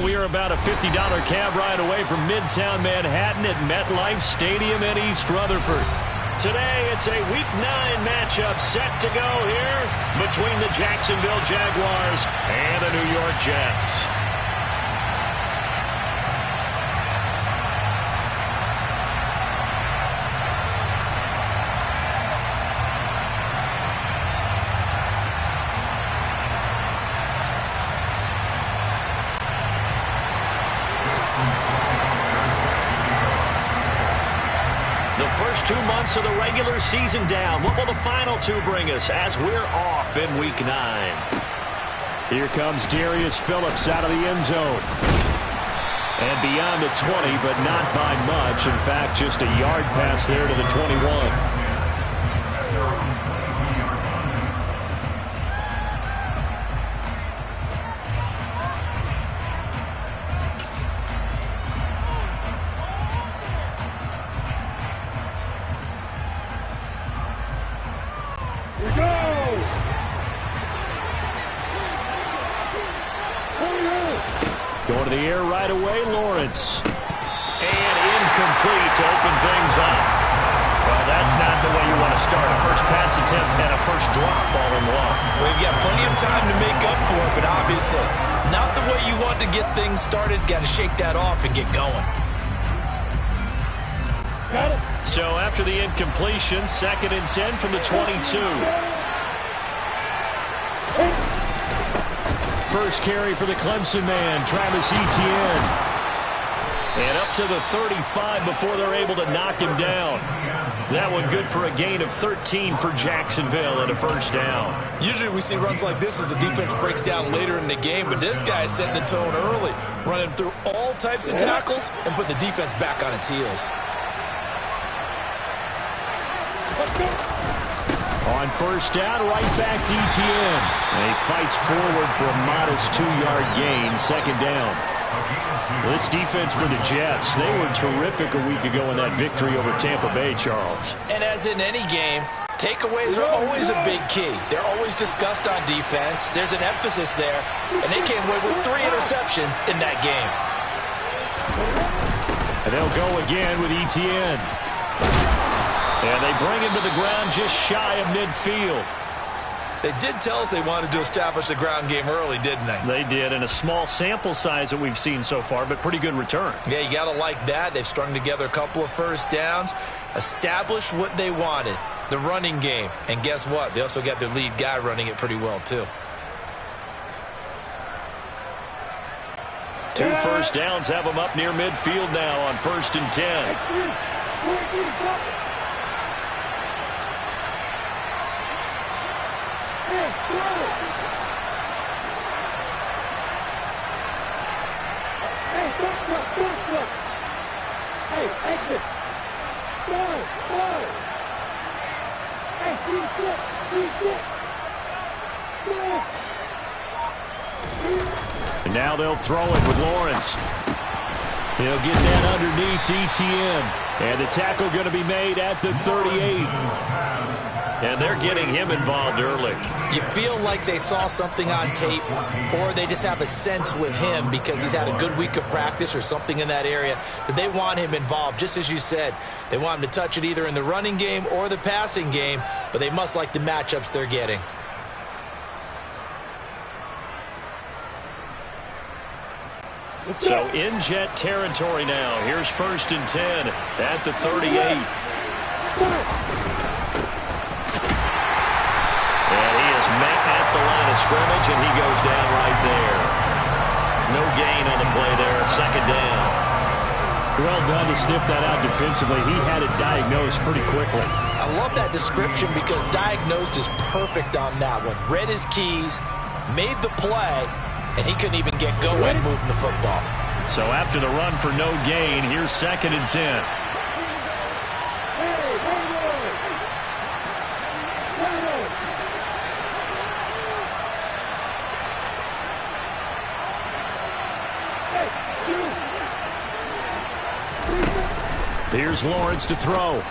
Well, we are about a $50 cab ride away from Midtown Manhattan at MetLife Stadium in East Rutherford. Today, it's a Week 9 matchup set to go here between the Jacksonville Jaguars and the New York Jets. The first 2 months of the regular season down. What will the final 2 bring us as we're off in Week 9? Here comes Darius Phillips out of the end zone. And beyond the 20, but not by much. In fact, just a yard pass there to the 21. Going to the air right away, Lawrence. And incomplete to open things up. Well, that's not the way you want to start a first pass attempt and a first drop all in one. Well, you've got plenty of time to make up for it, but obviously not the way you want to get things started. Got to shake that off and get going. So after the incompletion, 2nd and 10 from the 22. First carry for the Clemson man, Travis Etienne. And up to the 35 before they're able to knock him down. That one good for a gain of 13 for Jacksonville and a first down. Usually we see runs like this as the defense breaks down later in the game, but this guy is setting the tone early, running through all types of tackles and putting the defense back on its heels. On first down, right back to Etienne. And he fights forward for a modest 2-yard gain, 2nd down. This defense for the Jets, they were terrific a week ago in that victory over Tampa Bay, Charles. And as in any game, takeaways are always a big key. They're always discussed on defense. There's an emphasis there, and they came away with 3 interceptions in that game. And they'll go again with Etienne. And they bring him to the ground just shy of midfield. They did tell us they wanted to establish the ground game early, didn't they? They did, and a small sample size that we've seen so far, but pretty good return. Yeah, you got to like that. They've strung together a couple of first downs, established what they wanted, the running game. And guess what? They also got their lead guy running it pretty well, too. 2 first downs have them up near midfield now on 1st and 10. And now they'll throw it with Lawrence. He'll get that underneath Etienne. And the tackle going to be made at the 38. And they're getting him involved early. You feel like they saw something on tape, or they just have a sense with him because he's had a good week of practice or something in that area that they want him involved. Just as you said, they want him to touch it either in the running game or the passing game, but they must like the matchups they're getting. So in Jet territory now. Here's 1st and 10 at the 38. And he is met at the line of scrimmage, and he goes down right there. No gain on the play there, 2nd down. Well done to sniff that out defensively. He had it diagnosed pretty quickly. I love that description because diagnosed is perfect on that one. Read his keys, made the play, and he couldn't even get going moving the football. So after the run for no gain, here's 2nd and 10. Here's Lawrence to throw.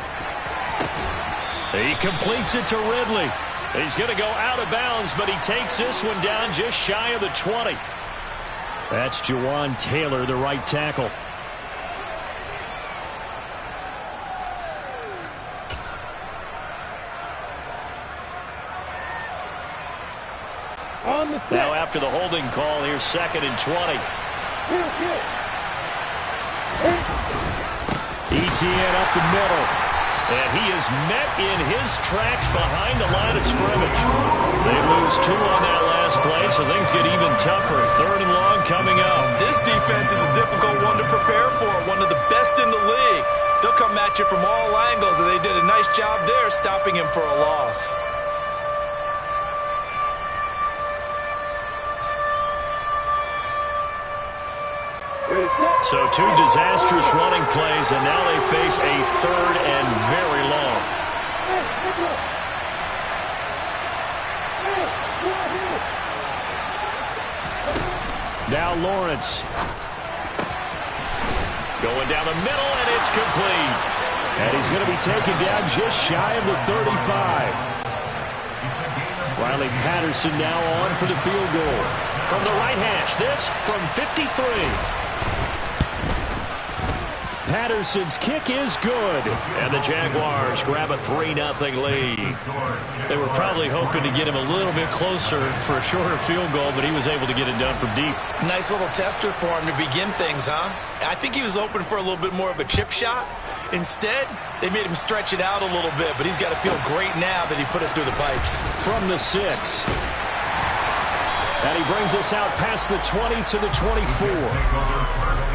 He completes it to Ridley. He's going to go out of bounds, but he takes this one down just shy of the 20. That's Jawan Taylor, the right tackle. Now after the holding call, here's 2nd and 20. ETN up the middle. And he is met in his tracks behind the line of scrimmage. They lose 2 on that last play, so things get even tougher. 3rd and long coming up. This defense is a difficult one to prepare for, one of the best in the league. They'll come at you from all angles, and they did a nice job there stopping him for a loss. So 2 disastrous running plays, and now they face a 3rd and very long. Now Lawrence. Going down the middle, and it's complete. And he's going to be taken down just shy of the 35. Riley Patterson now on for the field goal. From the right hash, this from 53. Patterson's kick is good. And the Jaguars grab a 3-0 lead. They were probably hoping to get him a little bit closer for a shorter field goal, but he was able to get it done from deep. Nice little tester for him to begin things, huh? I think he was open for a little bit more of a chip shot. Instead, they made him stretch it out a little bit, but he's got to feel great now that he put it through the pipes. From the 6. And he brings us out past the 20 to the 24.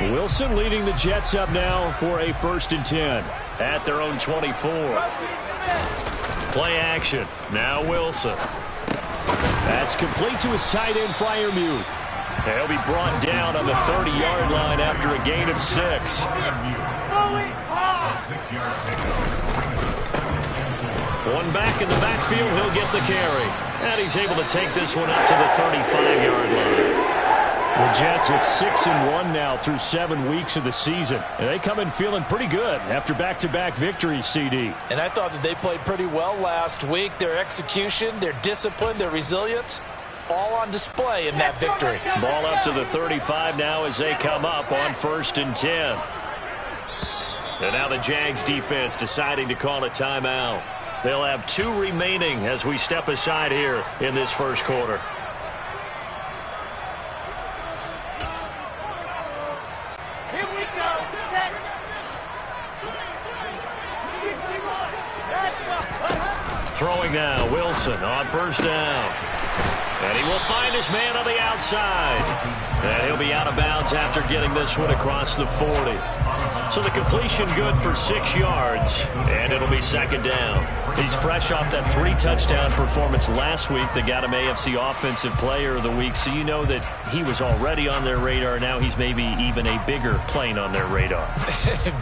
Wilson leading the Jets up now for a 1st and 10 at their own 24. Play action. Now Wilson. That's complete to his tight end, Freiermuth. He'll be brought down on the 30-yard line after a gain of 6. One back in the backfield, he'll get the carry. And he's able to take this one up to the 35-yard line. The Jets at 6-1 now through 7 weeks of the season. And they come in feeling pretty good after back-to-back victories, CD. And I thought that they played pretty well last week. Their execution, their discipline, their resilience, all on display in that victory. Ball up to the 35 now as they come up on 1st and 10. And now the Jags defense deciding to call a timeout. They'll have 2 remaining as we step aside here in this first quarter. Throwing now, Wilson on 1st down. And he will find his man on the outside. And he'll be out of bounds after getting this one across the 40. So the completion good for 6 yards, and it'll be 2nd down. He's fresh off that 3-touchdown performance last week that got him AFC Offensive Player of the Week, so you know that he was already on their radar. Now he's maybe even a bigger plane on their radar.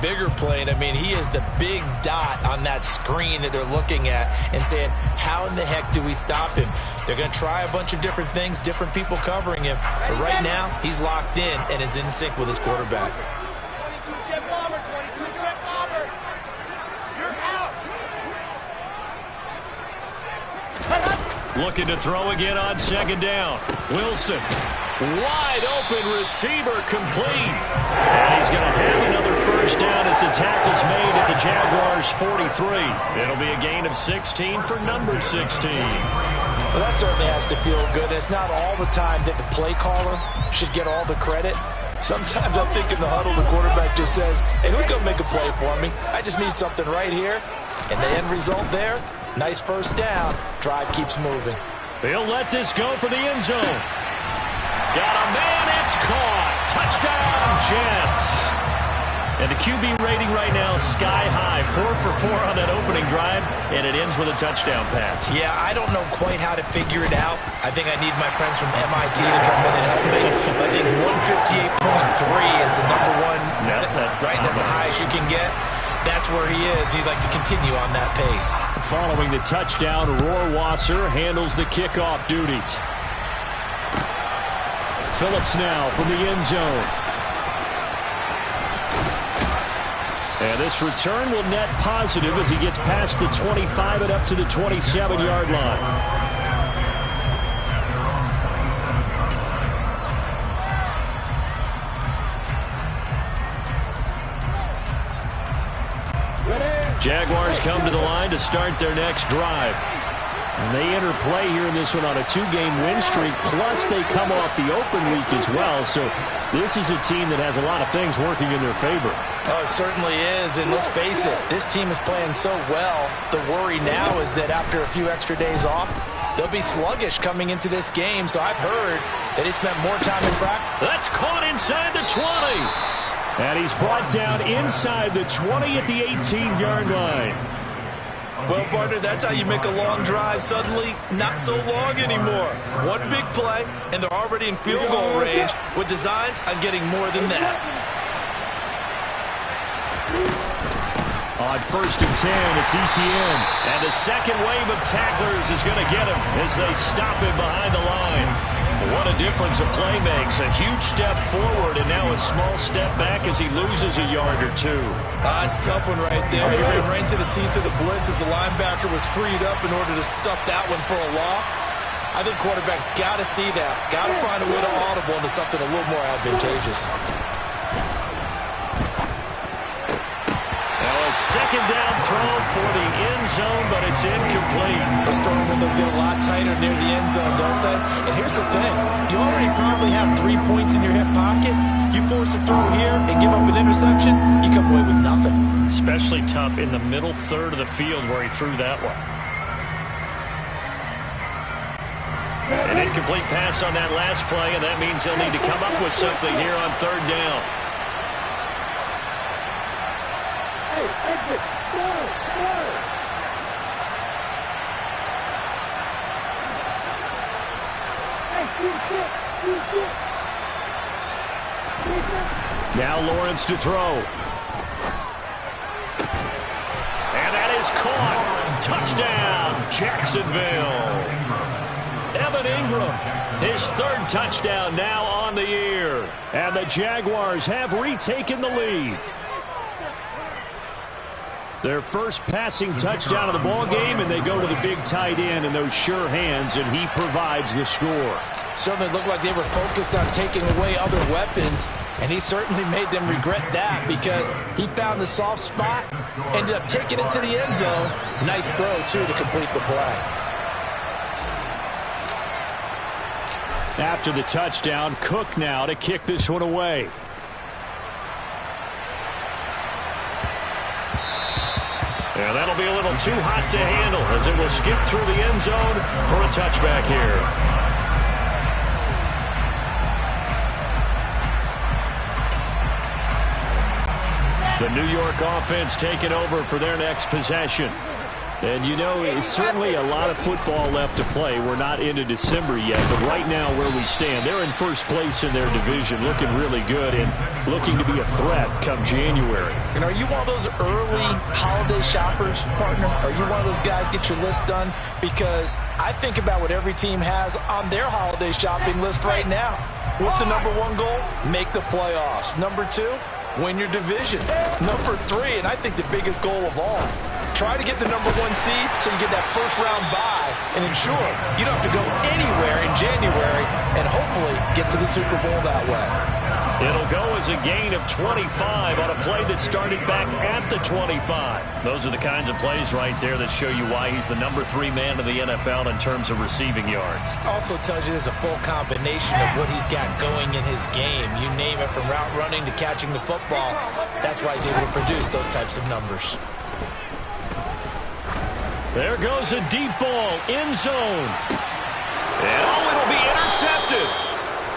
Bigger plane. I mean, he is the big dot on that screen that they're looking at and saying, how in the heck do we stop him? They're going to try a bunch of different things, different people covering him. But right now, he's locked in and is in sync with his quarterback. 22-check bomber, 22-check bomber. You're out. Looking to throw again on 2nd down. Wilson, wide open receiver, complete. And he's going to have another 1st down as the tackle's made at the Jaguars' 43. It'll be a gain of 16 for number 16. Well, that certainly has to feel good. It's not all the time that the play caller should get all the credit. Sometimes I think in the huddle, the quarterback just says, hey, who's going to make a play for me? I just need something right here. And the end result there, nice 1st down. Drive keeps moving. He'll let this go for the end zone. Got a man, it's caught. Touchdown, Jets. And the QB rating right now is sky high. 4 for 4 on that opening drive, and it ends with a touchdown pass. Yeah, I don't know quite how to figure it out. I think I need my friends from MIT to come in and help me. I think 158.3 is the number one. No, that's right. That's the highest you can get. That's where he is. He'd like to continue on that pace. Following the touchdown, Rohrwasser handles the kickoff duties. Phillips now from the end zone. And this return will net positive as he gets past the 25 and up to the 27-yard line. Jaguars come to the line to start their next drive. And they enter play here in this one on a 2-game win streak, plus they come off the open week as well. So this is a team that has a lot of things working in their favor. Oh, it certainly is, and let's face it, this team is playing so well. The worry now is that after a few extra days off, they'll be sluggish coming into this game. So I've heard that he spent more time in practice. That's caught inside the 20. And he's brought down inside the 20 at the 18-yard line. Well, partner, that's how you make a long drive suddenly not so long anymore. One big play, and they're already in field goal range with designs on getting more than that. On 1st and 10, it's Etienne. And the second wave of tacklers is going to get him as they stop him behind the line. What a difference a play makes. A huge step forward and now a small step back as he loses a yard or two. It's a tough one right there. He ran right into the teeth of the blitz as the linebacker was freed up in order to stuff that one for a loss. I think quarterbacks got to see that. Got to find a way to audible into something a little more advantageous. A second down throw for the end zone, but it's incomplete. Those throwing windows get a lot tighter near the end zone, don't they? And here's the thing. You already probably have 3 points in your hip pocket. You force a throw here and give up an interception, you come away with nothing. Especially tough in the middle third of the field where he threw that one. An incomplete pass on that last play, and that means he'll need to come up with something here on 3rd down. Now Lawrence to throw. And that is caught. Touchdown, Jacksonville. Evan Ingram, his 3rd touchdown now on the year. And the Jaguars have retaken the lead. Their first passing touchdown of the ball game, and they go to the big tight end in those sure hands, and he provides the score. Certainly looked like they were focused on taking away other weapons, and he certainly made them regret that because he found the soft spot, ended up taking it to the end zone. Nice throw, too, to complete the play. After the touchdown, Cook now to kick this one away. And that'll be a little too hot to handle as it will skip through the end zone for a touchback here. The New York offense taking over for their next possession. And, you know, it's certainly a lot of football left to play. We're not into December yet, but right now where we stand, they're in first place in their division, looking really good and looking to be a threat come January. And are you one of those early holiday shoppers, partner? Are you one of those guys get your list done? Because I think about what every team has on their holiday shopping list right now. What's the #1 goal? Make the playoffs. #2, win your division. #3, and I think the biggest goal of all, try to get the #1 seed so you get that first-round bye and ensure you don't have to go anywhere in January and hopefully get to the Super Bowl that way. It'll go as a gain of 25 on a play that started back at the 25. Those are the kinds of plays right there that show you why he's the #3 man in the NFL in terms of receiving yards. Also tells you there's a full combination of what he's got going in his game. You name it, from route running to catching the football. That's why he's able to produce those types of numbers. There goes a deep ball, end zone. And it'll be intercepted.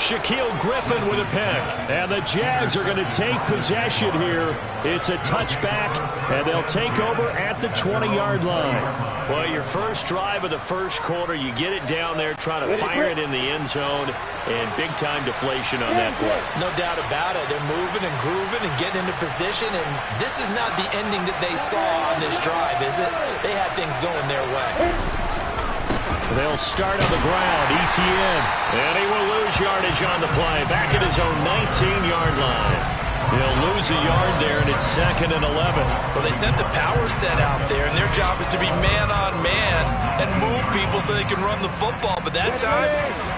Shaquille Griffin with a pick. And the Jags are going to take possession here. It's a touchback, and they'll take over at the 20-yard line. Well, your first drive of the first quarter, you get it down there, trying to fire it in the end zone, and big-time deflation on that play. No doubt about it. They're moving and grooving and getting into position, and this is not the ending that they saw on this drive, is it? They had things going their way. They'll start on the ground. Etienne. And he will lose yardage on the play. Back at his own 19-yard line. He'll lose a yard there, and it's 2nd and 11. Well, they sent the power set out there, and their job is to be man-on-man and move people so they can run the football. But that time,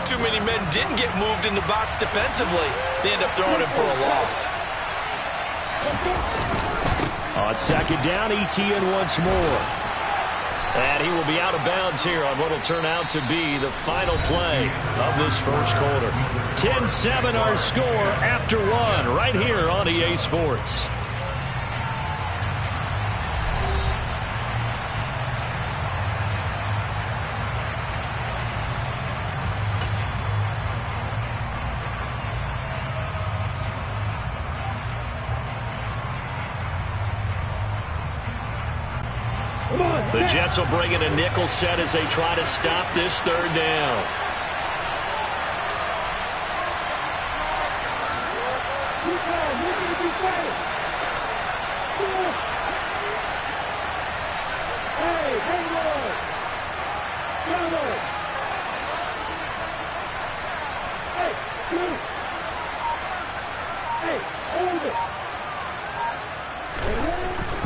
too many men didn't get moved in the box defensively. They end up throwing him for a loss. On 2nd down, Etienne once more. And he will be out of bounds here on what will turn out to be the final play of this first quarter. 10-7 our score after 1 right here on EA Sports. The Jets will bring in a nickel set as they try to stop this 3rd down.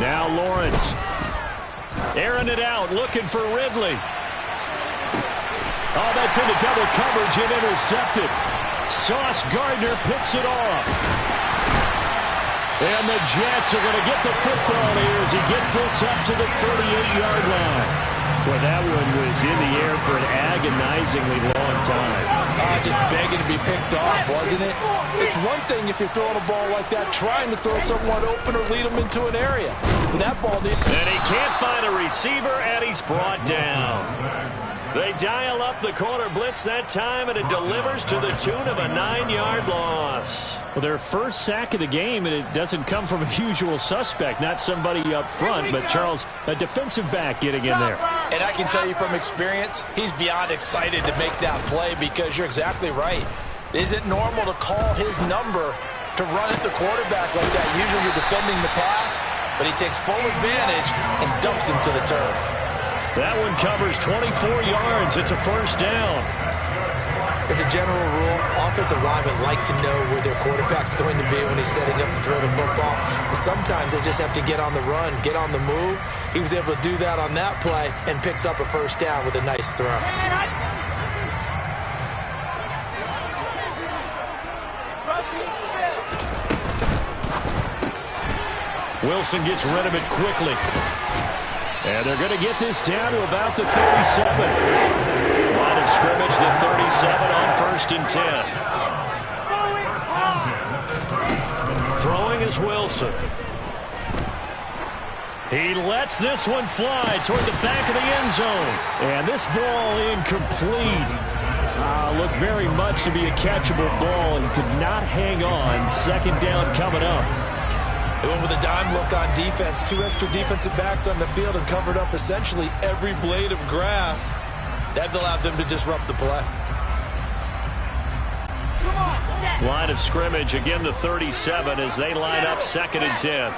Now Lawrence. Airing it out, looking for Ridley. Oh, that's into double coverage and intercepted. Sauce Gardner picks it off. And the Jets are going to get the football here as he gets this up to the 38-yard line. Well, that one was in the air for an agonizingly long time. Just begging to be picked off, wasn't it? It's one thing if you're throwing a ball like that, trying to throw someone open or lead them into an area. But that ball didn't. And he can't find a receiver, and he's brought down. They dial up the corner blitz that time, and it delivers to the tune of a 9-yard loss. Well, their first sack of the game, and it doesn't come from a usual suspect, not somebody up front, but Charles, a defensive back getting in there. And I can tell you from experience, he's beyond excited to make that play because you're exactly right. Is it normal to call his number to run at the quarterback like that? Usually you're defending the pass, but he takes full advantage and dumps him to the turf. That one covers 24 yards. It's a first down. As a general rule, offensive linemen like to know where their quarterback's going to be when he's setting up to throw the football. But sometimes they just have to get on the run, get on the move. He was able to do that on that play and picks up a first down with a nice throw. Wilson gets rid of it quickly. And they're going to get this down to about the 37. Line of scrimmage, the 37 on 1st and 10. Throwing is Wilson. He lets this one fly toward the back of the end zone. And this ball incomplete. Looked very much to be a catchable ball and could not hang on. 2nd down coming up. They went with a dime look on defense. 2 extra defensive backs on the field and covered up essentially every blade of grass. That allowed them to disrupt the play. Line of scrimmage, again the 37 as they line up 2nd and 10.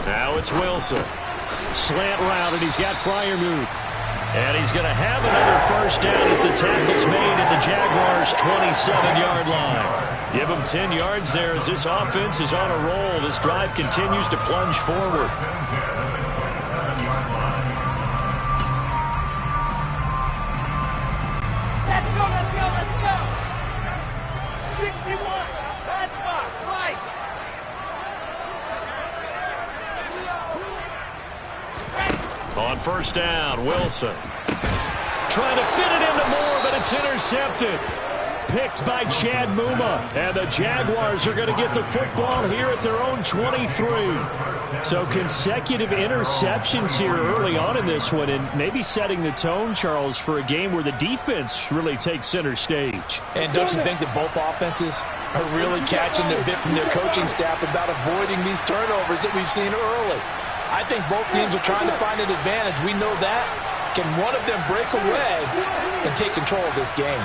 Now it's Wilson. Slant route, and he's got Freiermuth. And he's going to have another first down as the tackle's made at the Jaguars' 27-yard line. Give him 10 yards there as this offense is on a roll. This drive continues to plunge forward. Let's go, let's go, let's go. 61, matchbox, light. On first down, Wilson. Trying to fit it into Moore, but it's intercepted. picked by Chad Muma. And the Jaguars are going to get the football here at their own 23. So consecutive interceptions here early on in this one, and maybe setting the tone, Charles, for a game where the defense really takes center stage. And don't you think that both offenses are really catching the bit from their coaching staff about avoiding these turnovers that we've seen early? I think both teams are trying to find an advantage. We know that. Can one of them break away and take control of this game?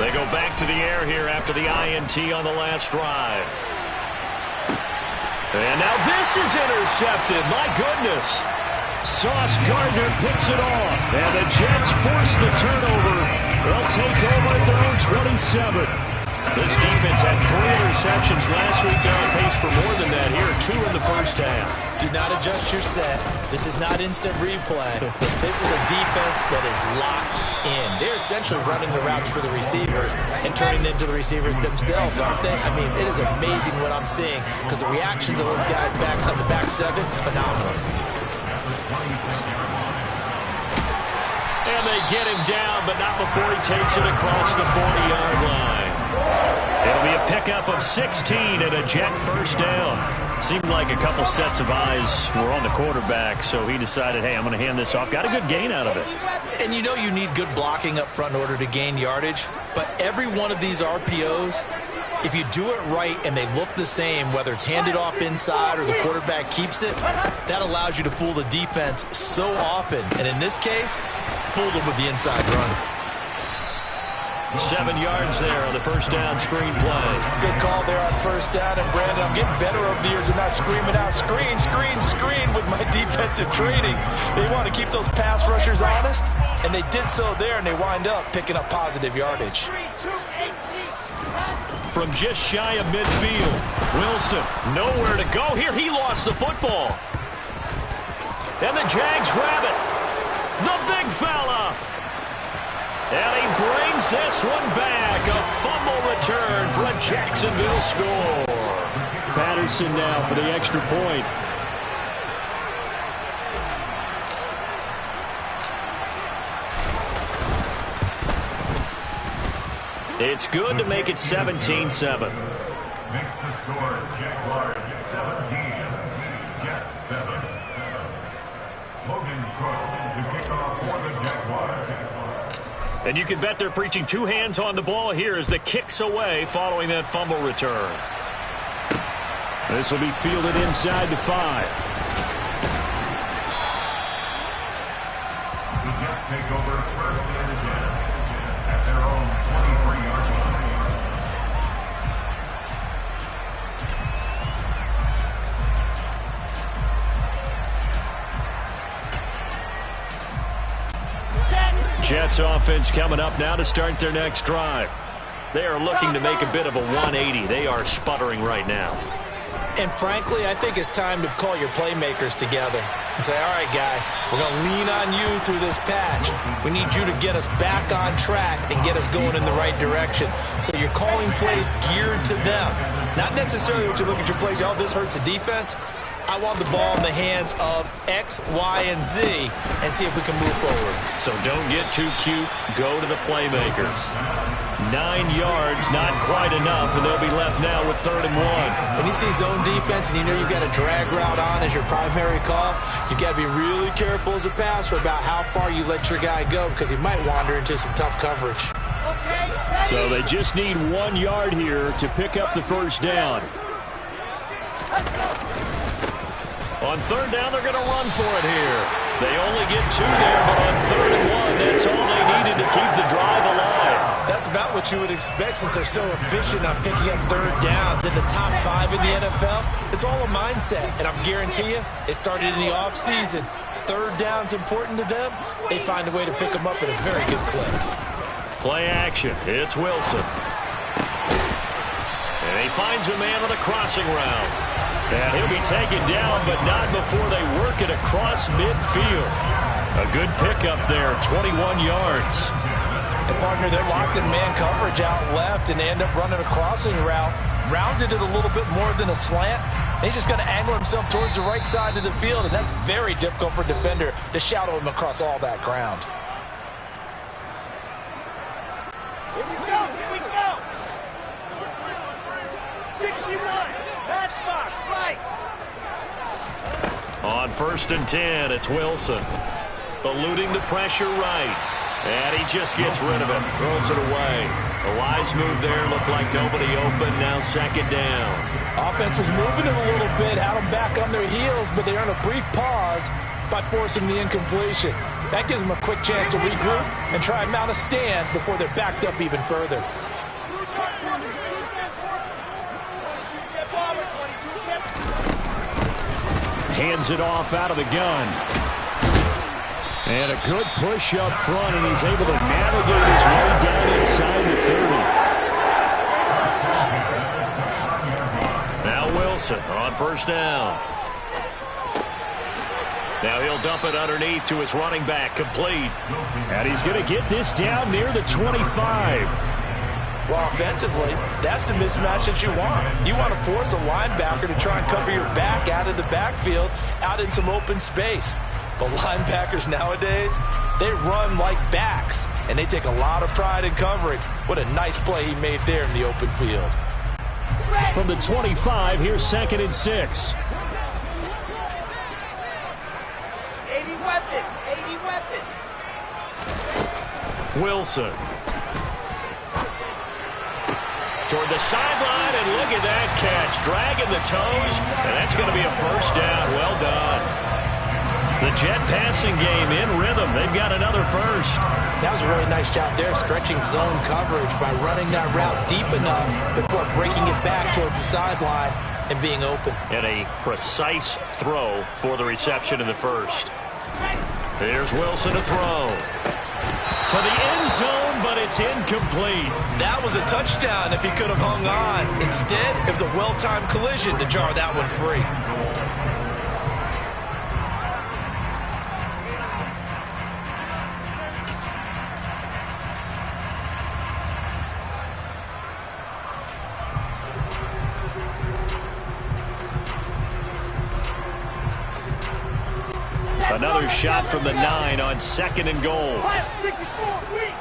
They go back to the air here after the INT on the last drive. And now this is intercepted. My goodness. Sauce Gardner picks it off. And the Jets force the turnover. They'll take over at their own 27. This defense had 3 interceptions last week. They're on pace for more than that here. 2 in the first half. Do not adjust your set. This is not instant replay. This is a defense that is locked in. They're essentially running the routes for the receivers and turning into the receivers themselves, aren't they? I mean, it is amazing what I'm seeing because the reactions of those guys back on the back 7, phenomenal. And they get him down, but not before he takes it across the 40-yard line. It'll be a pickup of 16 and a Jet first down. Seemed like a couple sets of eyes were on the quarterback, so he decided, hey, I'm going to hand this off. Got a good gain out of it. And you know you need good blocking up front in order to gain yardage, but every one of these RPOs, if you do it right and they look the same, whether it's handed off inside or the quarterback keeps it, that allows you to fool the defense so often. And in this case, fooled them with the inside run. 7 yards there on the first down screen play. Good call there on first down. And, Brandon, I'm getting better over the years and not screaming out, screen, screen, screen with my defensive training. They want to keep those pass rushers honest, and they did so there, and they wind up picking up positive yardage. From just shy of midfield, Wilson nowhere to go here. He lost the football. And the Jags grab it. The big fella. And he brings this one back. A fumble return for a Jacksonville score. Patterson now for the extra point. It's good to make it 17-7. Makes the score Jaguars 17, Jets 7. Logan Cook to kick off for the Jaguars. And you can bet they're preaching 2 hands on the ball here as the kick's away following that fumble return. This will be fielded inside the 5. The Jets take over first and 10 at their own 23-yard line. Jets offense coming up now to start their next drive. They are looking to make a bit of a 180. They are sputtering right now. And frankly, I think it's time to call your playmakers together and say, all right, guys, we're going to lean on you through this patch. We need you to get us back on track and get us going in the right direction. So you're calling plays geared to them. Not necessarily when you look at your plays, oh, this hurts the defense. I want the ball in the hands of X, Y, and Z and see if we can move forward. So don't get too cute. Go to the playmakers. 9 yards, not quite enough, and they'll be left now with 3rd and 1. When you see zone defense and you know you've got a drag route on as your primary call, you've got to be really careful as a passer about how far you let your guy go because he might wander into some tough coverage. So they just need 1 yard here to pick up the first down. On 3rd down, they're going to run for it here. They only get 2 there, but on 3rd and 1, that's all they needed to keep the drive alive. That's about what you would expect since they're so efficient on picking up 3rd downs in the top 5 in the NFL. It's all a mindset, and I guarantee you, it started in the offseason. 3rd down's important to them. They find a way to pick them up at a very good clip. Play action. It's Wilson. And he finds a man on the crossing route. And he'll be taken down, but not before they work it across midfield. A good pickup there, 21 yards. And, partner, they're locked in man coverage out left, and they end up running a crossing route. Rounded it a little bit more than a slant. And he's just going to angle himself towards the right side of the field, and that's very difficult for a defender to shadow him across all that ground. Here we go, here we go. 61, matchbox, light. On 1st and 10, it's Wilson. Eluding the pressure right. And he just gets rid of it. Throws it away. A wise move there. Looked like nobody open. Now 2nd down. Offense was moving it a little bit, had them back on their heels, but they earned a brief pause by forcing the incompletion. That gives them a quick chance to regroup and try and mount a stand before they're backed up even further. Hands it off out of the gun. And a good push up front, and he's able to navigate his way down inside the 30. Now Wilson on 1st down. Now he'll dump it underneath to his running back, complete. And he's going to get this down near the 25. Well, offensively, that's the mismatch that you want. You want to force a linebacker to try and cover your back out of the backfield, out in some open space. But linebackers nowadays, they run like backs, and they take a lot of pride in covering. What a nice play he made there in the open field. From the 25, here's 2nd and 6. 80 weapon, 80 weapon. Wilson. Toward the sideline, and look at that catch. Dragging the toes, and that's going to be a 1st down. Well done. The Jet passing game in rhythm. They've got another 1st. That was a really nice job there, stretching zone coverage by running that route deep enough before breaking it back towards the sideline and being open. And a precise throw for the reception in the 1st. There's Wilson to throw. To the end zone, but it's incomplete. That was a touchdown if he could have hung on. Instead, it was a well-timed collision to jar that one free. Another shot from the 9 on 2nd and goal. 64, weak.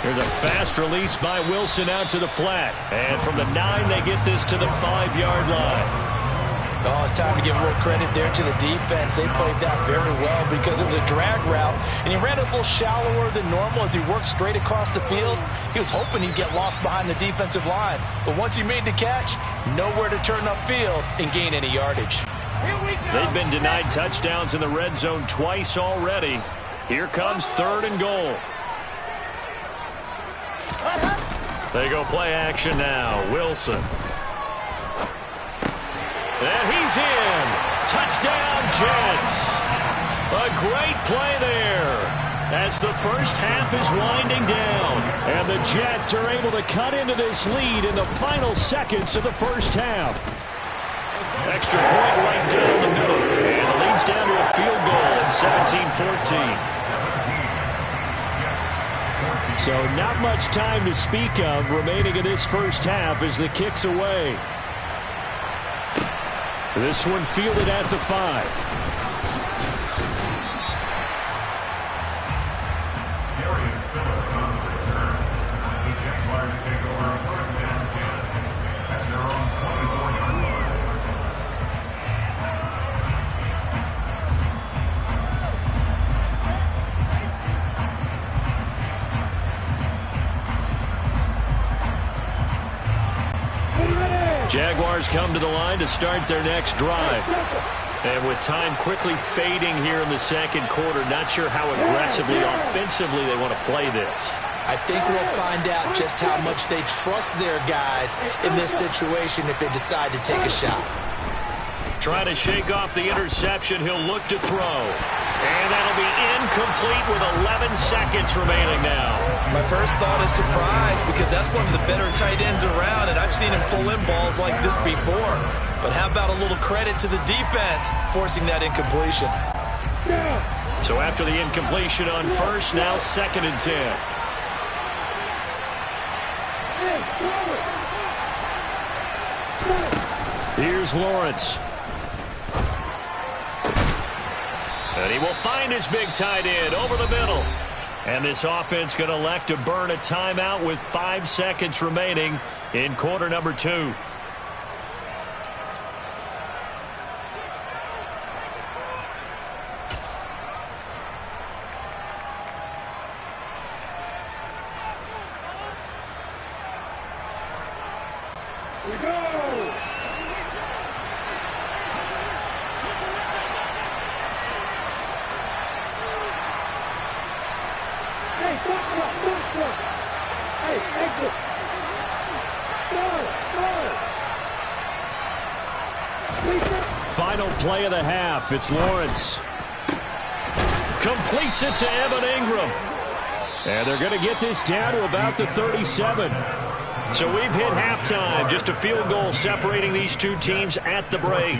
Here's a fast release by Wilson out to the flat. And from the 9, they get this to the 5-yard line. Oh, it's time to give a little credit there to the defense. They played that very well because it was a drag route, and he ran a little shallower than normal as he worked straight across the field. He was hoping he'd get lost behind the defensive line, but once he made the catch, nowhere to turn upfield and gain any yardage. They've been denied touchdowns in the red zone twice already. Here comes 3rd and goal. They go play action now. Wilson. And he's in. Touchdown, Jets. A great play there as the 1st half is winding down. And the Jets are able to cut into this lead in the final seconds of the 1st half. Extra point right down the middle. And the lead's down to a field goal at 17-14. So not much time to speak of remaining in this 1st half as the kick's away. This one fielded at the 5. The Jaguars take over on 1st and 10 at their own 24-yard line. Jaguars come to the line to start their next drive. And with time quickly fading here in the 2nd quarter, not sure how aggressively, offensively they want to play this. I think we'll find out just how much they trust their guys in this situation if they decide to take a shot. Trying to shake off the interception, he'll look to throw. And that'll be incomplete with 11 seconds remaining now. My first thought is surprise because that's one of the better tight ends around, and I've seen him pull in balls like this before. But how about a little credit to the defense forcing that incompletion? So after the incompletion on 1st, now 2nd and 10. Here's Lawrence. And he will find his big tight end over the middle. And this offense going to elect to burn a timeout with 5 seconds remaining in quarter number 2. Final play of the half. It's Lawrence. Completes it to Evan Ingram. And they're going to get this down to about the 37. So we've hit halftime. Just a field goal separating these two teams at the break.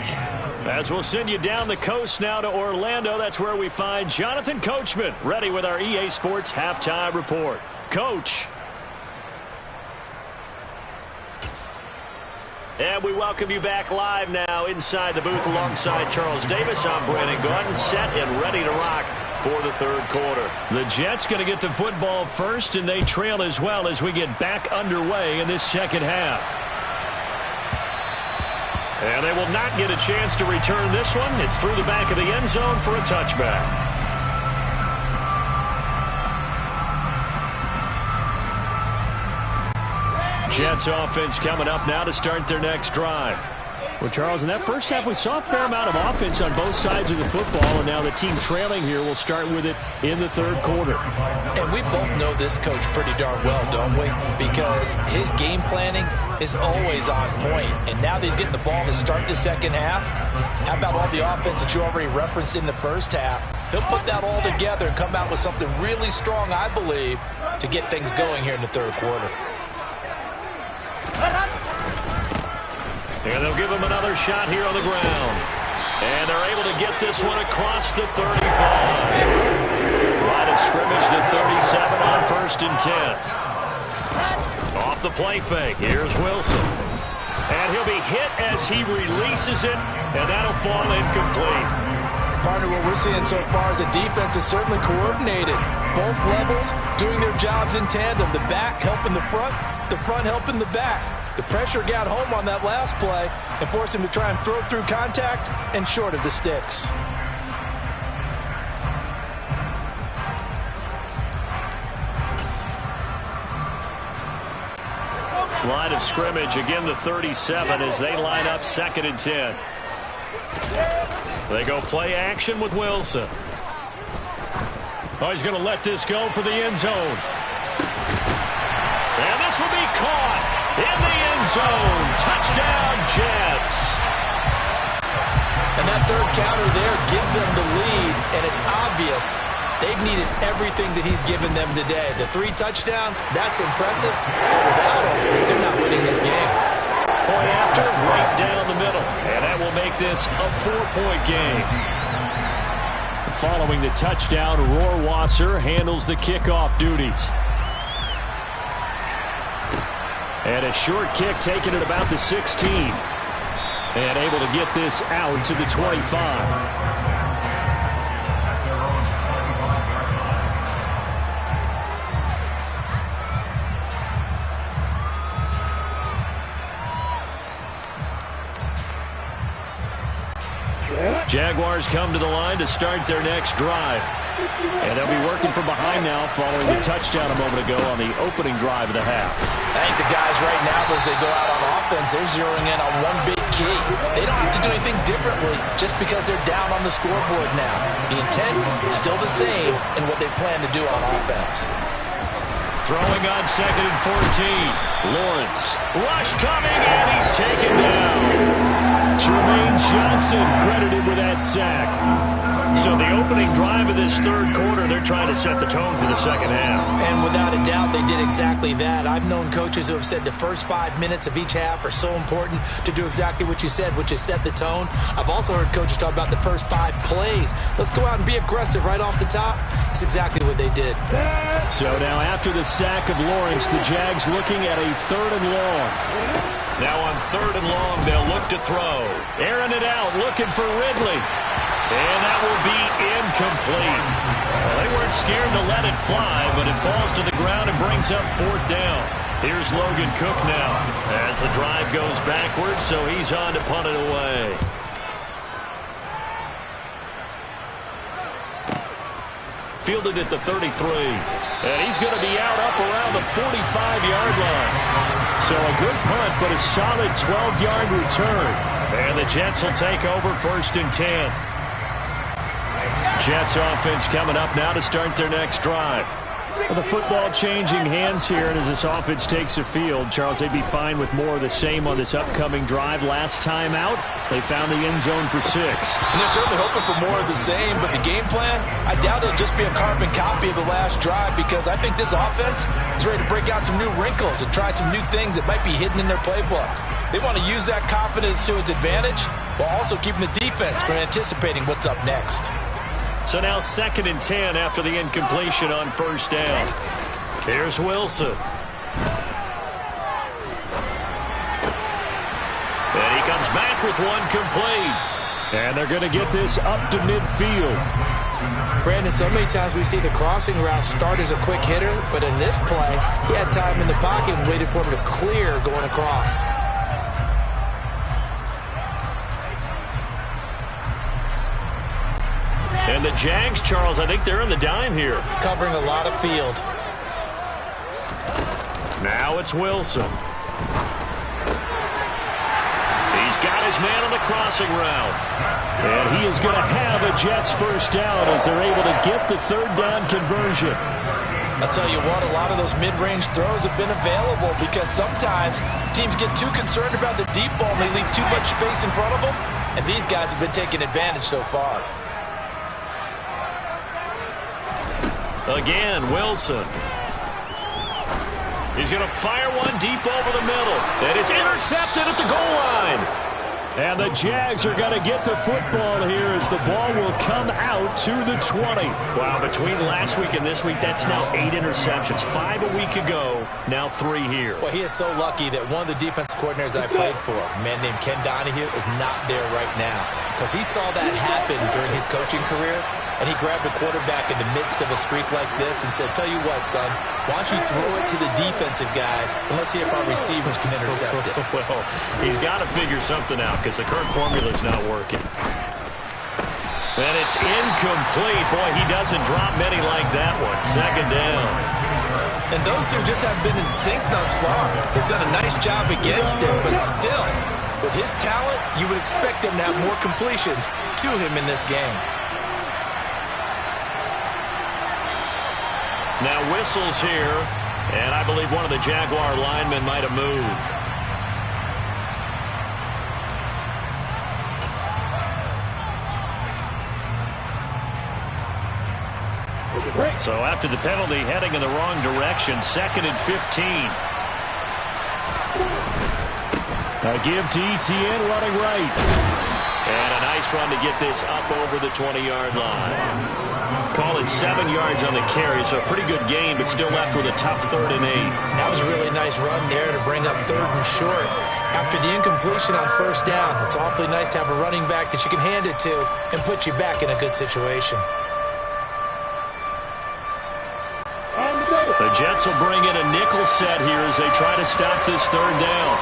As we'll send you down the coast now to Orlando, that's where we find Jonathan Coachman ready with our EA Sports Halftime Report. Coach. And we welcome you back live now inside the booth alongside Charles Davis. I'm Brandon Gaudin, set and ready to rock for the third quarter. The Jets going to get the football first, and they trail as well as we get back underway in this second half. And they will not get a chance to return this one. It's through the back of the end zone for a touchback. Jets offense coming up now to start their next drive. Well, Charles, in that first half, we saw a fair amount of offense on both sides of the football, and now the team trailing here will start with it in the third quarter. And we both know this coach pretty darn well, don't we? Because his game planning is always on point. And now that he's getting the ball to start the second half, how about all the offense that you already referenced in the first half? He'll put that all together and come out with something really strong, I believe, to get things going here in the third quarter. And they'll give him another shot here on the ground. And they're able to get this one across the 35. Line of scrimmage to 37 on 1st and 10. Off the play fake. Here's Wilson. And he'll be hit as he releases it, and that'll fall incomplete. Partner, what we're seeing so far is a defense is certainly coordinated. Both levels doing their jobs in tandem. The back helping the front helping the back. The pressure got home on that last play and forced him to try and throw through contact and short of the sticks. Line of scrimmage, again the 37 as they line up 2nd and 10. They go play action with Wilson. Oh, he's going to let this go for the end zone. And this will be caught in the end zone. Touchdown, Jets. And that third counter there gives them the lead, and it's obvious they've needed everything that he's given them today. The 3 touchdowns, that's impressive, but without him, they're not winning this game. Point after, right down the middle, and that will make this a 4-point game. Following the touchdown, Rohrwasser handles the kickoff duties. And a short kick taken at about the 16. And able to get this out to the 25. Jaguars come to the line to start their next drive. And they'll be working from behind now following the touchdown a moment ago on the opening drive of the half. I think the guys right now, as they go out on offense, they're zeroing in on one big key. They don't have to do anything differently just because they're down on the scoreboard now. The intent is still the same in what they plan to do on offense. Throwing on 2nd and 14. Lawrence. Rush coming, and he's taken down. Jermaine Johnson credited with that sack. So the opening drive of this third quarter, they're trying to set the tone for the second half. And without a doubt, they did exactly that. I've known coaches who have said the first 5 minutes of each half are so important to do exactly what you said, which is set the tone. I've also heard coaches talk about the first 5 plays. Let's go out and be aggressive right off the top. That's exactly what they did. So now after the sack of Lawrence, the Jags looking at a 3rd and long. Now on 3rd and long, they'll look to throw. Airing it out, looking for Ridley. And that will be incomplete. Well, they weren't scared to let it fly, but it falls to the ground and brings up 4th down. Here's Logan Cook now as the drive goes backwards, so he's on to punt it away. Fielded at the 33. And he's going to be out up around the 45-yard line. So a good punt, but a solid 12-yard return. And the Jets will take over 1st and 10. Jets offense coming up now to start their next drive. Well, the football changing hands here, and as this offense takes the field, Charles, they'd be fine with more of the same on this upcoming drive. Last time out, they found the end zone for 6. And they're certainly hoping for more of the same, but the game plan, I doubt it'll just be a carbon copy of the last drive, because I think this offense is ready to break out some new wrinkles and try some new things that might be hidden in their playbook. They want to use that confidence to its advantage while also keeping the defense from anticipating what's up next. So now 2nd and 10 after the incompletion on 1st down. Here's Wilson. And he comes back with one complete. And they're going to get this up to midfield. Brandon, so many times we see the crossing route start as a quick hitter, but in this play, he had time in the pocket and waited for him to clear going across. And the Jags, Charles, I think they're in the dime here. Covering a lot of field. Now it's Wilson. He's got his man on the crossing route. And he is going to have a Jets 1st down as they're able to get the 3rd down conversion. I'll tell you what, a lot of those mid-range throws have been available because sometimes teams get too concerned about the deep ball and they leave too much space in front of them. And these guys have been taking advantage so far. Again, Wilson. He's going to fire one deep over the middle. And it's intercepted at the goal line. And the Jags are going to get the football here as the ball will come out to the 20. Wow, between last week and this week, that's now 8 interceptions. 5 a week ago, now 3 here. Well, he is so lucky that one of the defense coordinators I played for, a man named Ken Donahue, is not there right now. Because he saw that happen during his coaching career, and he grabbed the quarterback in the midst of a streak like this and said, tell you what, son, why don't you throw it to the defensive guys, and let's see if our receivers can intercept it. Well, he's got to figure something out because the current formula is not working. And it's incomplete. Boy, he doesn't drop many like that one. 2nd down. And those two just haven't been in sync thus far. They've done a nice job against him, but still, with his talent, you would expect them to have more completions to him in this game. Now whistles here, and I believe one of the Jaguar linemen might have moved. So after the penalty, heading in the wrong direction, 2nd and 15. A give to Etienne running right. And a nice run to get this up over the 20-yard line. Call it 7 yards on the carry, so a pretty good gain, but still left with a tough 3rd and 8. That was a really nice run there to bring up 3rd and short. After the incompletion on 1st down, it's awfully nice to have a running back that you can hand it to and put you back in a good situation. The Jets will bring in a nickel set here as they try to stop this 3rd down.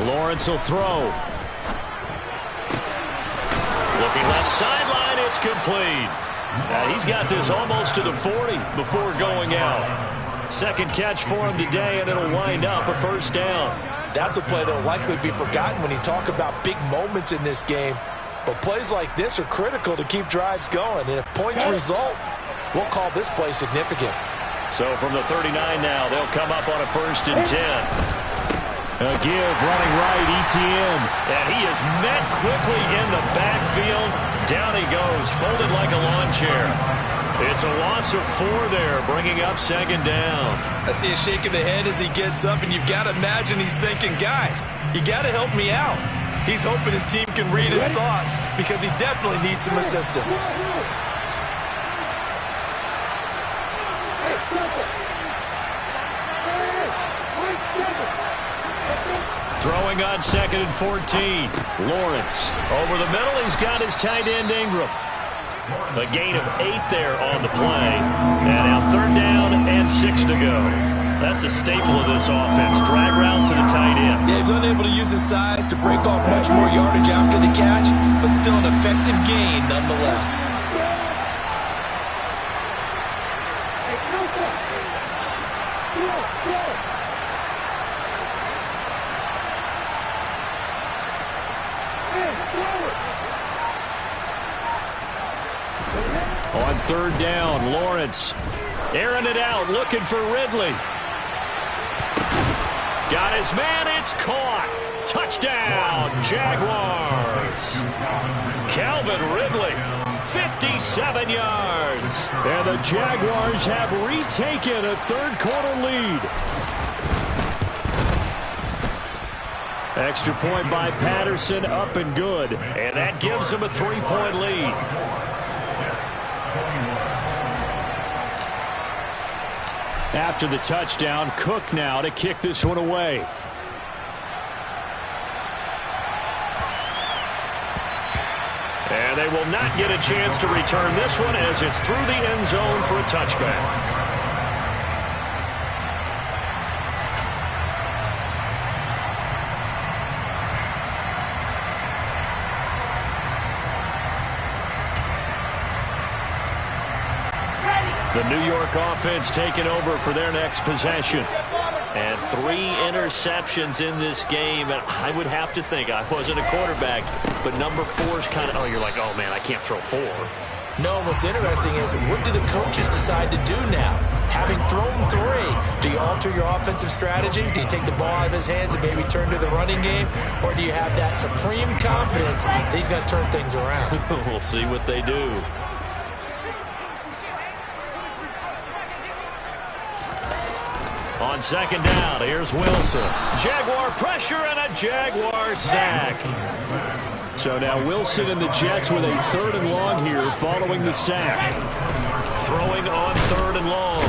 Lawrence will throw. Looking left sideline, it's complete. He's got this almost to the 40 before going out. 2nd catch for him today, and it'll wind up a 1st down. That's a play that will likely be forgotten when you talk about big moments in this game. But plays like this are critical to keep drives going. And if points result, we'll call this play significant. So from the 39 now, they'll come up on a 1st and 10. A give running right, Etienne. And he is met quickly in the backfield. Down he goes, folded like a lawn chair. It's a loss of 4 there, bringing up 2nd down. I see a shake of the head as he gets up, and you've got to imagine he's thinking, guys, you got to help me out. He's hoping his team can read his thoughts because he definitely needs some assistance. Throwing on 2nd and 14. Lawrence over the middle. He's got his tight end Ingram. A gain of 8 there on the play. And now 3rd down and 6 to go. That's a staple of this offense. Drag route to the tight end. Yeah, he's unable to use his size to break off much more yardage after the catch, but still an effective gain nonetheless. On 3rd down, Lawrence airing it out, looking for Ridley. Got his man, it's caught. Touchdown, Jaguars. Calvin Ridley, 57 yards. And the Jaguars have retaken a 3rd quarter lead. Extra point by Patterson, up and good. And that gives them a 3-point lead. After the touchdown, Cook now to kick this one away. And they will not get a chance to return this one as it's through the end zone for a touchback. The New York offense taking over for their next possession. And 3 interceptions in this game. And I would have to think, I wasn't a quarterback, but number 4 is kind of, oh, you're like, oh, man, I can't throw 4. No, what's interesting is what do the coaches decide to do now? Having thrown 3, do you alter your offensive strategy? Do you take the ball out of his hands and maybe turn to the running game? Or do you have that supreme confidence that he's going to turn things around? We'll see what they do. On 2nd down, here's Wilson. Jaguar pressure and a Jaguar sack. So now Wilson and the Jets with a 3rd and long here following the sack. Throwing on 3rd and long.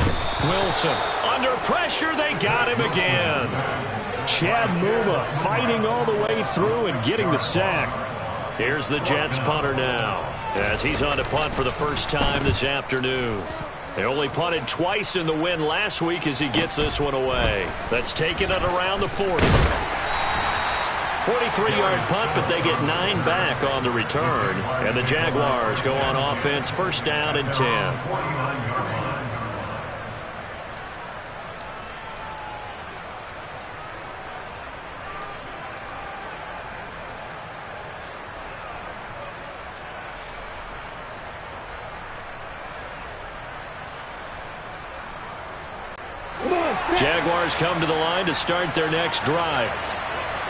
Wilson under pressure. They got him again. Chad Muma fighting all the way through and getting the sack. Here's the Jets punter now as he's on to punt for the first time this afternoon. They only punted twice in the win last week as he gets this one away. That's taken it around the 40. 43-yard punt, but they get 9 back on the return. And the Jaguars go on offense, 1st down and 10. Jaguars come to the line to start their next drive.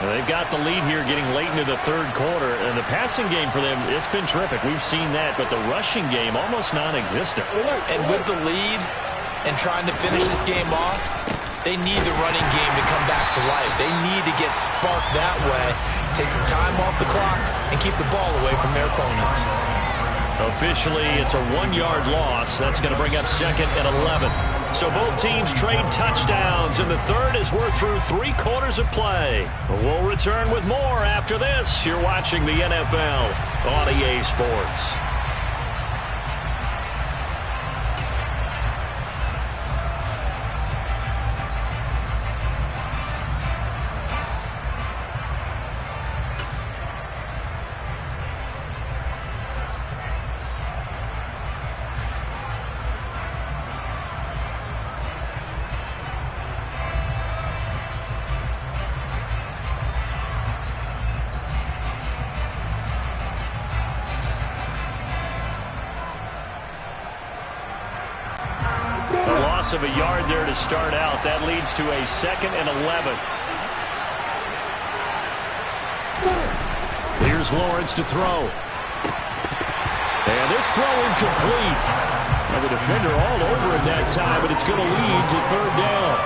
They've got the lead here getting late into the 3rd quarter. And the passing game for them, it's been terrific. We've seen that. But the rushing game, almost non-existent. And with the lead and trying to finish this game off, they need the running game to come back to life. They need to get sparked that way, take some time off the clock, and keep the ball away from their opponents. Officially, it's a 1-yard loss. That's going to bring up 2nd and 11. So both teams trade touchdowns in the 3rd as we're through 3 quarters of play. We'll return with more after this. You're watching the NFL on EA Sports. Of a yard there to start out. That leads to a 2nd and 11. Here's Lawrence to throw. And this throw incomplete. And the defender all over it that time, but it's going to lead to 3rd down.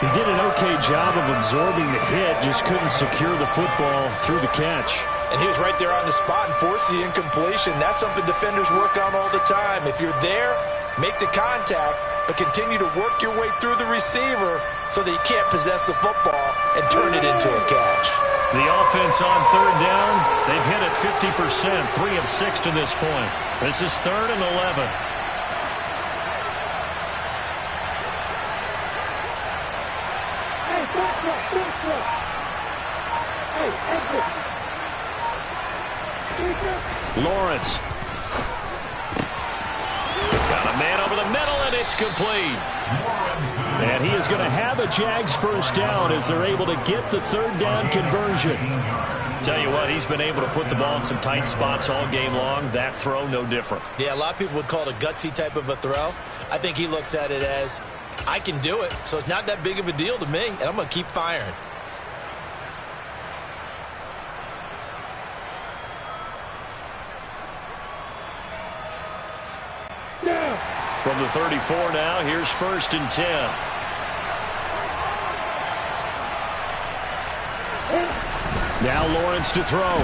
He did an okay job of absorbing the hit, just couldn't secure the football through the catch. And he was right there on the spot and forced the incompletion. That's something defenders work on all the time. If you're there, make the contact, but continue to work your way through the receiver so that you can't possess the football and turn it into a catch. The offense on third down, they've hit it 50%, 3 of 6 to this point. This is 3rd and 11. Lawrence. Got a man over the middle, and it's complete. And he is going to have a Jags first down as they're able to get the third down conversion. Tell you what, he's been able to put the ball in some tight spots all game long. That throw, no different. Yeah, a lot of people would call it a gutsy type of a throw. I think he looks at it as, I can do it, so it's not that big of a deal to me, and I'm going to keep firing. From the 34 now, here's 1st and 10. Now Lawrence to throw.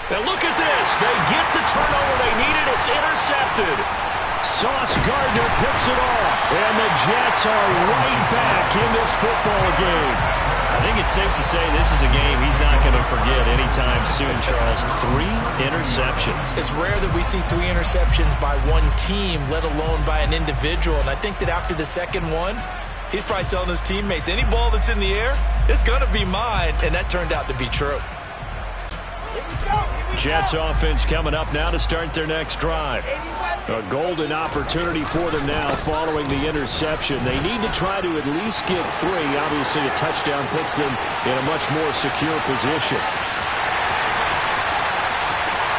And look at this. They get the turnover they needed. It's intercepted. Sauce Gardner picks it off. And the Jets are right back in this football game. I think it's safe to say this is a game he's not going to forget anytime soon, Charles. 3 interceptions. It's rare that we see 3 interceptions by one team, let alone by an individual. And I think that after the second one, he's probably telling his teammates, any ball that's in the air, it's going to be mine. And that turned out to be true. Jets offense coming up now to start their next drive. A golden opportunity for them now following the interception. They need to try to at least get 3. Obviously, a touchdown puts them in a much more secure position.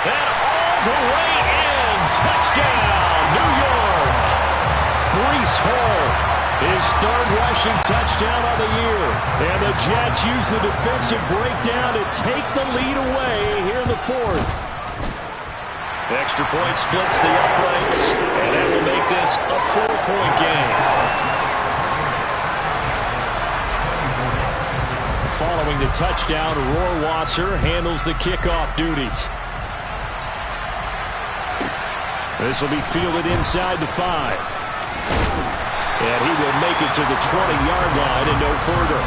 And all the way in. Touchdown, New York. Breece Hall, his 3rd rushing touchdown of the year. And the Jets use the defensive breakdown to take the lead away here in the 4th. Extra point splits the uprights, and that will make this a 4-point game. Following the touchdown, Rohrwasser handles the kickoff duties. This will be fielded inside the 5. And he will make it to the 20-yard line and no further.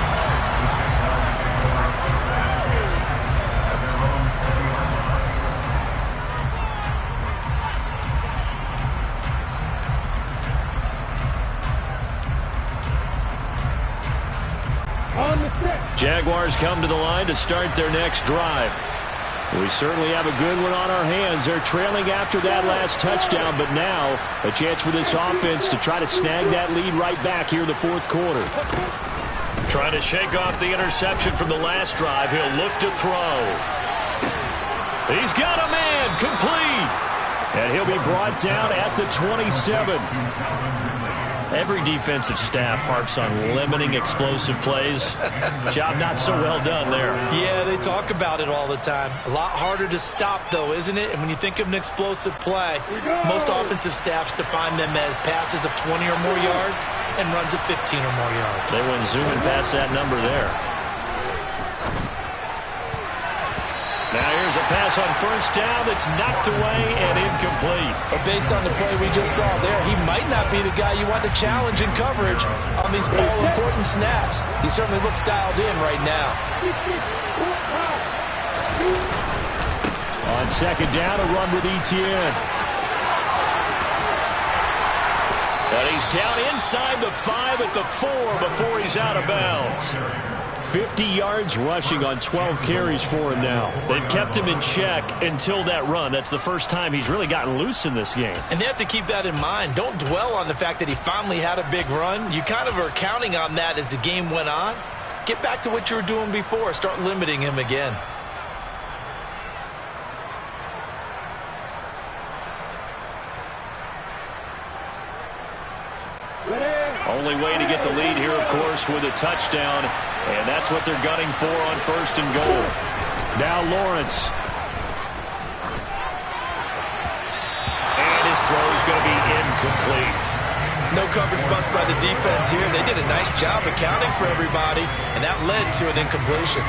Jaguars come to the line to start their next drive. We certainly have a good one on our hands. They're trailing after that last touchdown, but now a chance for this offense to try to snag that lead right back here in the 4th quarter. Trying to shake off the interception from the last drive. He'll look to throw. He's got a man, complete. And he'll be brought down at the 27. Every defensive staff harps on limiting explosive plays. Job not so well done there. Yeah, they talk about it all the time. A lot harder to stop, though, isn't it? And when you think of an explosive play, most offensive staffs define them as passes of 20 or more yards and runs of 15 or more yards. They went zooming past that number there. Now here's a pass on 1st down that's knocked away and incomplete. But based on the play we just saw there, he might not be the guy you want to challenge in coverage on these all-important snaps. He certainly looks dialed in right now. On 2nd down, a run with Etienne. And he's down inside the 5 at the 4 before he's out of bounds. 50 yards rushing on 12 carries for him now. They've kept him in check until that run. That's the first time he's really gotten loose in this game. And they have to keep that in mind. Don't dwell on the fact that he finally had a big run. You kind of are counting on that as the game went on. Get back to what you were doing before. Start limiting him again. Only way to get the lead here, of course, with a touchdown. And that's what they're gunning for on 1st and goal. Now Lawrence. And his throw is going to be incomplete. No coverage bust by the defense here. They did a nice job accounting for everybody, and that led to an incompletion.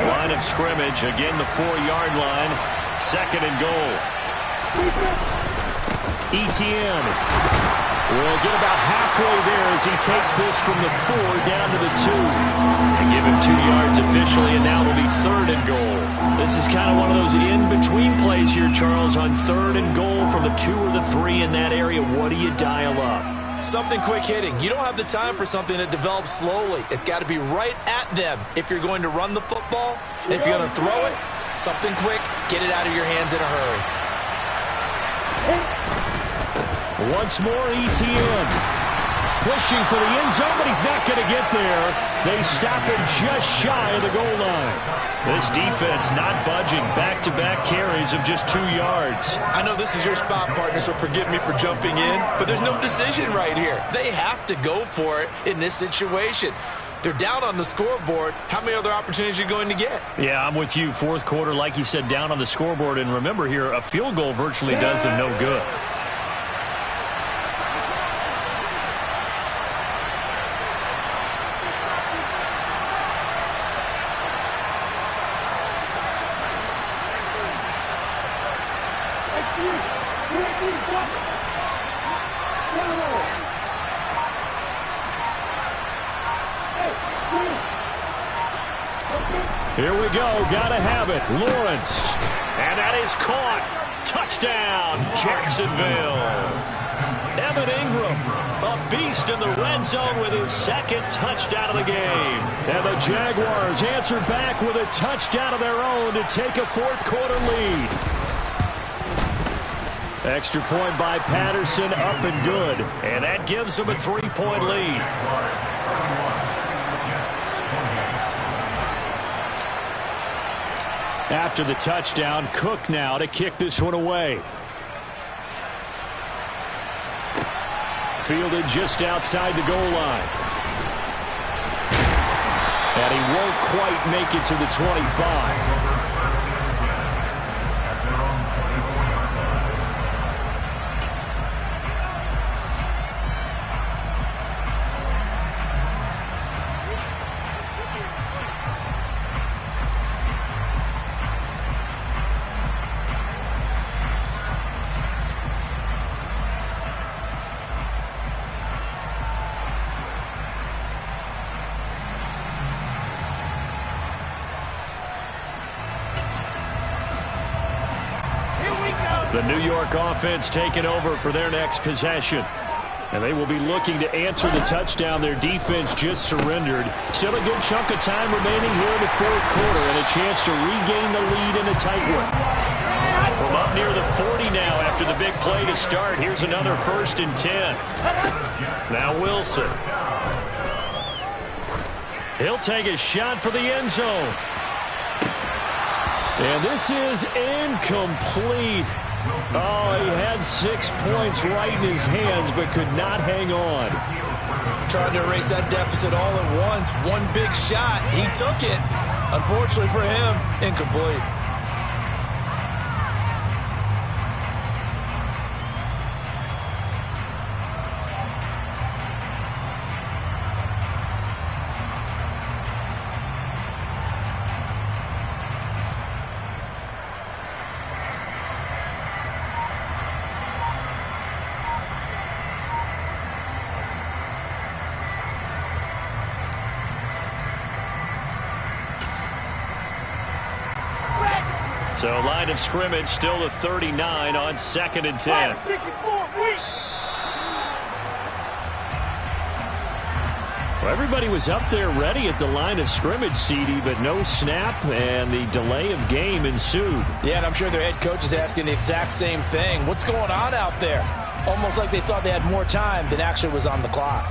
Line of scrimmage, again the 4-yard line. 2nd and goal. Etienne will get about halfway there as he takes this from the 4 down to the 2. To give him 2 yards officially, and now it'll be 3rd and goal. This is kind of one of those in-between plays here, Charles, on 3rd and goal from the 2 or the 3 in that area. What do you dial up? Something quick hitting. You don't have the time for something that develops slowly. It's got to be right at them if you're going to run the football. And if you're going to throw it, something quick, get it out of your hands in a hurry. Once more, Etienne pushing for the end zone, but he's not going to get there. They stop him just shy of the goal line. This defense not budging. Back-to-back carries of just 2 yards. I know this is your spot, partner, so forgive me for jumping in, but there's no decision right here. They have to go for it in this situation. They're down on the scoreboard. How many other opportunities are you going to get? Yeah, I'm with you. 4th quarter, like you said, down on the scoreboard. And remember here, a field goal virtually does them no good. Here we go. Gotta have it. Lawrence. And that is caught. Touchdown, Jacksonville. Evan Ingram, a beast in the red zone with his 2nd touchdown of the game. And the Jaguars answer back with a touchdown of their own to take a 4th quarter lead. Extra point by Patterson, up and good. And that gives them a 3-point lead. After the touchdown, Cook now to kick this one away. Fielded just outside the goal line. And he won't quite make it to the 25. The New York offense taking over for their next possession. And they will be looking to answer the touchdown their defense just surrendered. Still a good chunk of time remaining here in the 4th quarter and a chance to regain the lead in a tight one. From up near the 40 now after the big play to start, here's another 1st and 10. Now Wilson. He'll take a shot for the end zone. And this is incomplete. Oh, he had 6 points right in his hands, but could not hang on. Trying to erase that deficit all at once. One big shot. He took it. Unfortunately for him, incomplete. So line of scrimmage still the 39 on 2nd and 10. 64, weak. Well, everybody was up there ready at the line of scrimmage, CD, but no snap, and the delay of game ensued. Yeah, and I'm sure their head coach is asking the exact same thing. What's going on out there? Almost like they thought they had more time than actually was on the clock.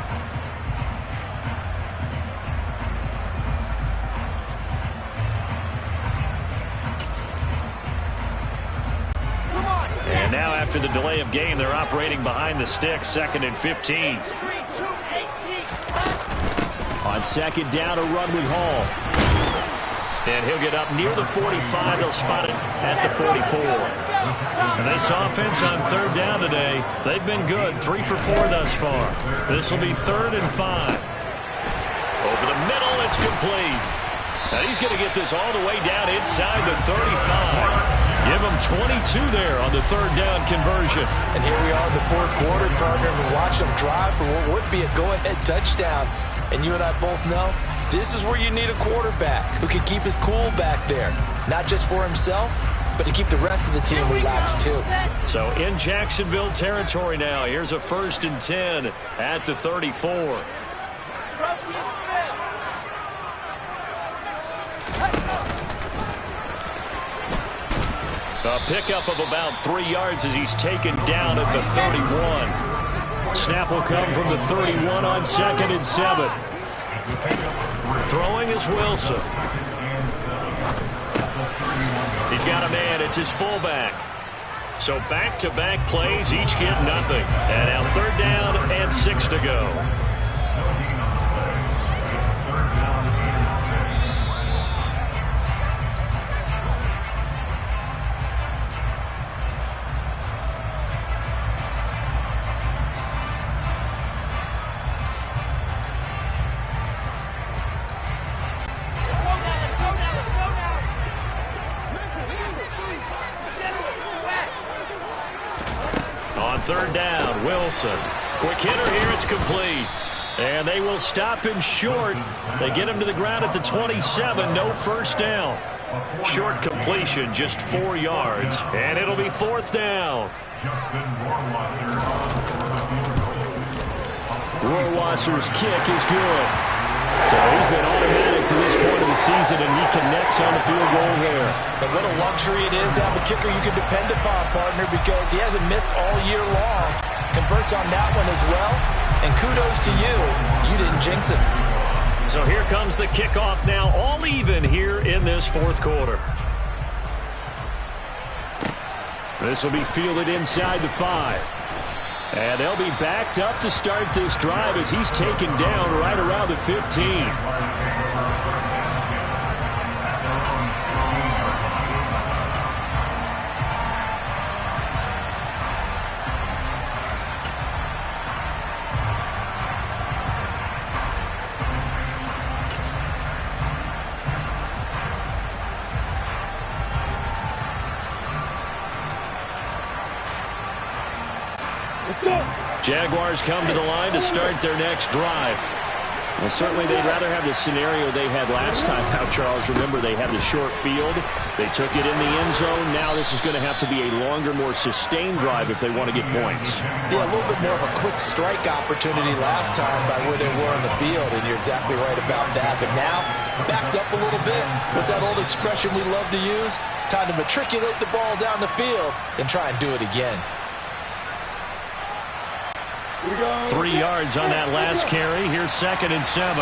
And now after the delay of game, they're operating behind the sticks, 2nd and 15. On 2nd down, a run with Hall. And he'll get up near the 45. They'll spot it at the 44. And this offense on third down today, they've been good. 3 for 4 thus far. This will be 3rd and 5. Over the middle, it's complete. And he's going to get this all the way down inside the 35. Give him 22 there on the 3rd down conversion. And here we are in the 4th quarter, partner, and watch them drive for what would be a go-ahead touchdown. And you and I both know this is where you need a quarterback who can keep his cool back there. Not just for himself, but to keep the rest of the team relaxed too. So in Jacksonville territory now, here's a 1st and 10 at the 34. A pickup of about 3 yards as he's taken down at the 31. Snap will come from the 31 on 2nd and 7. Throwing is Wilson. He's got a man. It's his fullback. So back-to-back plays, each get nothing. And now 3rd down and 6 to go. On 3rd down, Wilson. Quick hitter here, it's complete. And they will stop him short. They get him to the ground at the 27, no 1st down. Short completion, just 4 yards. And it'll be 4th down. Rohrwasser's kick is good. So he's been automatic to this point of the season, and he connects on the field goal there. And what a luxury it is to have a kicker you can depend upon, partner, because he hasn't missed all year long. Converts on that one as well. And kudos to you. You didn't jinx it. So here comes the kickoff now, all even here in this 4th quarter. This will be fielded inside the 5. And they'll be backed up to start this drive as he's taken down right around the 15. Jaguars come to the line to start their next drive. Well, certainly they'd rather have the scenario they had last time out, Charles. Remember, they had the short field. They took it in the end zone. Now this is going to have to be a longer, more sustained drive if they want to get points. Yeah, a little bit more of a quick strike opportunity last time by where they were on the field, and you're exactly right about that. But now, backed up a little bit. What's that old expression we love to use? Time to matriculate the ball down the field and try and do it again. 3 yards on that last carry. Here's 2nd and 7.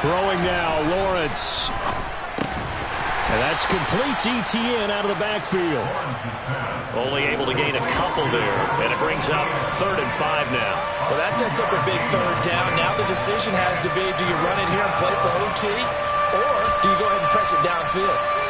Throwing now, Lawrence. And that's complete to ETN out of the backfield. Only able to gain a couple there. And it brings up 3rd and 5 now. Well, that sets up a big 3rd down. Now the decision has to be, do you run it here and play for OT? Or do you go ahead and press it downfield?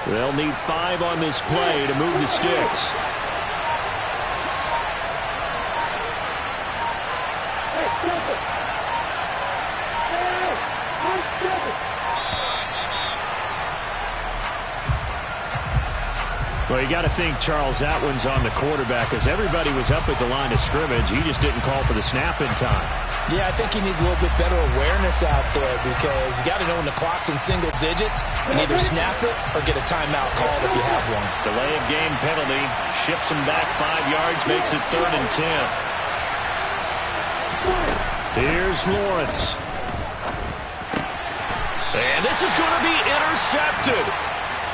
They'll need 5 on this play to move the sticks. Well, you got to think, Charles, that one's on the quarterback because everybody was up at the line of scrimmage. He just didn't call for the snap in time. Yeah, I think he needs a little bit better awareness out there because you got to know when the clock's in single digits and either snap it or get a timeout called if you have one. Delay of game penalty ships him back 5 yards, makes it 3rd and 10. Here's Lawrence. And this is going to be intercepted.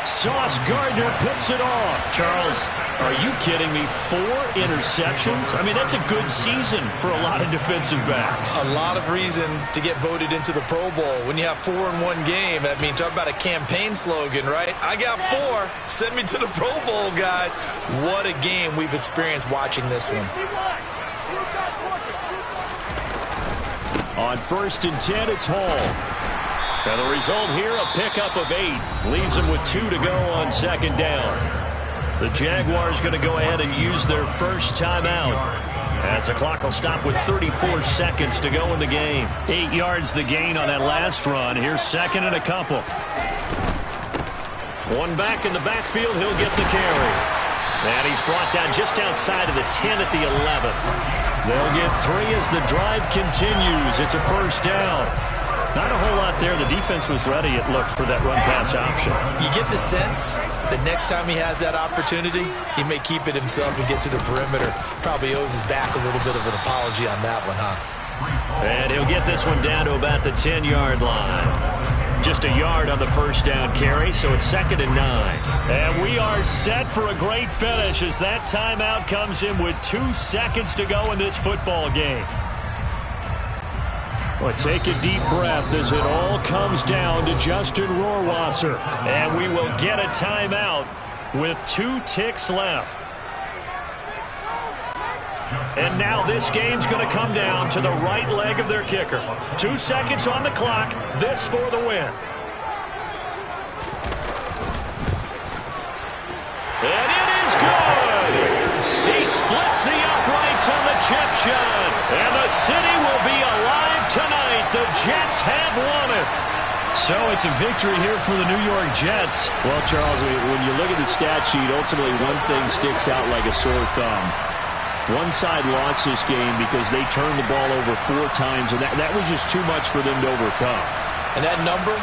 Sauce Gardner picks it off. Charles, are you kidding me? 4 interceptions? I mean, that's a good season for a lot of defensive backs. A lot of reason to get voted into the Pro Bowl. When you have 4 in one game, I mean, talk about a campaign slogan, right? I got 4. Send me to the Pro Bowl, guys. What a game we've experienced watching this one. 61. On 1st and 10, it's Hall. And the result here, a pickup of 8. Leaves them with 2 to go on 2nd down. The Jaguars going to go ahead and use their first timeout, as the clock will stop with 34 seconds to go in the game. 8 yards the gain on that last run. Here's 2nd and a couple. One back in the backfield. He'll get the carry. And he's brought down just outside of the 10 at the 11. They'll get 3 as the drive continues. It's a first down. Not a whole lot there. The defense was ready, it looked, for that run-pass option. You get the sense that next time he has that opportunity, he may keep it himself and get to the perimeter. Probably owes his back a little bit of an apology on that one, huh? And he'll get this one down to about the 10-yard line. Just a yard on the first down carry, so it's 2nd and 9. And we are set for a great finish as that timeout comes in with 2 seconds to go in this football game. Well, take a deep breath as it all comes down to Justin Rohrwasser. And we will get a timeout with 2 ticks left. And now this game's going to come down to the right leg of their kicker. 2 seconds on the clock. This for the win. And it is good. He splits the uprights on the chip shot. And the city will be alive tonight. The Jets have won it. So it's a victory here for the New York Jets. Well, Charles, when you look at the stat sheet, ultimately one thing sticks out like a sore thumb. One side lost this game because they turned the ball over 4 times, and that was just too much for them to overcome. And that number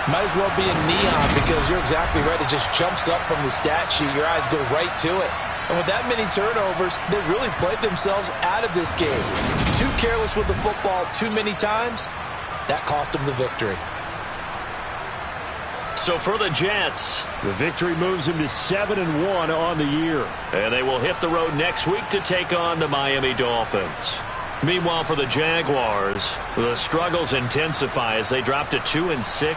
might as well be in neon, because you're exactly right. It just jumps up from the stat sheet. Your eyes go right to it. And with that many turnovers, they really played themselves out of this game. Too careless with the football too many times. That cost them the victory. So for the Jets, the victory moves them to 7-1 on the year. And they will hit the road next week to take on the Miami Dolphins. Meanwhile, for the Jaguars, the struggles intensify as they drop to 2-6.